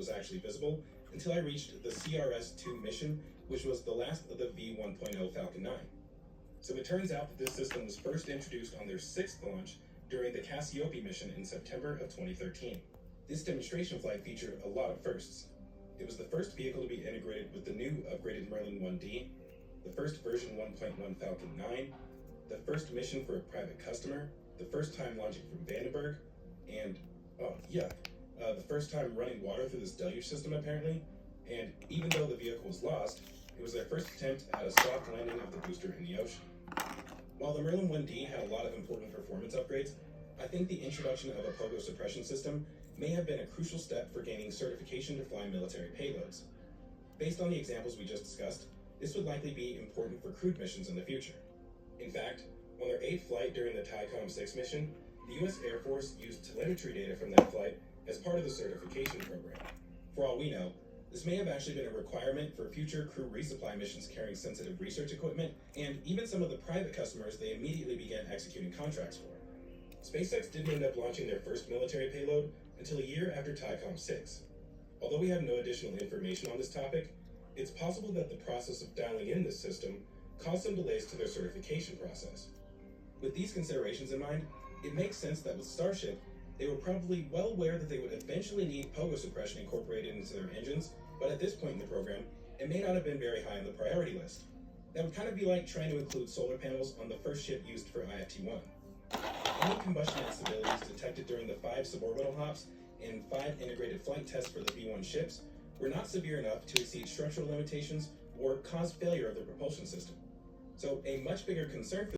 was actually visible until I reached the CRS-2 mission, which was the last of the V-1.0 Falcon 9. So it turns out that this system was first introduced on their 6th launch during the Cassiope mission in September of 2013. This demonstration flight featured a lot of firsts. It was the first vehicle to be integrated with the new upgraded Merlin 1D, the first version 1.1 Falcon 9, the first mission for a private customer, the first time launching from Vandenberg, and, the first time running water through this deluge system apparently, and even though the vehicle was lost, it was their first attempt at a soft landing of the booster in the ocean. While the Merlin 1D had a lot of important performance upgrades, I think the introduction of a pogo suppression system may have been a crucial step for gaining certification to fly military payloads. Based on the examples we just discussed, this would likely be important for crewed missions in the future. In fact, on their 8th flight during the TICOM 6 mission, the U.S. Air Force used telemetry data from that flight as part of the certification program. For all we know, this may have actually been a requirement for future crew resupply missions carrying sensitive research equipment, and even some of the private customers they immediately began executing contracts for. SpaceX didn't end up launching their first military payload until a year after TICOM 6. Although we have no additional information on this topic, it's possible that the process of dialing in this system caused some delays to their certification process. With these considerations in mind, it makes sense that with Starship, they were probably well aware that they would eventually need pogo suppression incorporated into their engines, but at this point in the program, it may not have been very high on the priority list. That would kind of be like trying to include solar panels on the first ship used for YF-21. Any combustion instabilities detected during the 5 suborbital hops and 5 integrated flight tests for the V1 ships were not severe enough to exceed structural limitations or cause failure of the propulsion system. So a much bigger concern for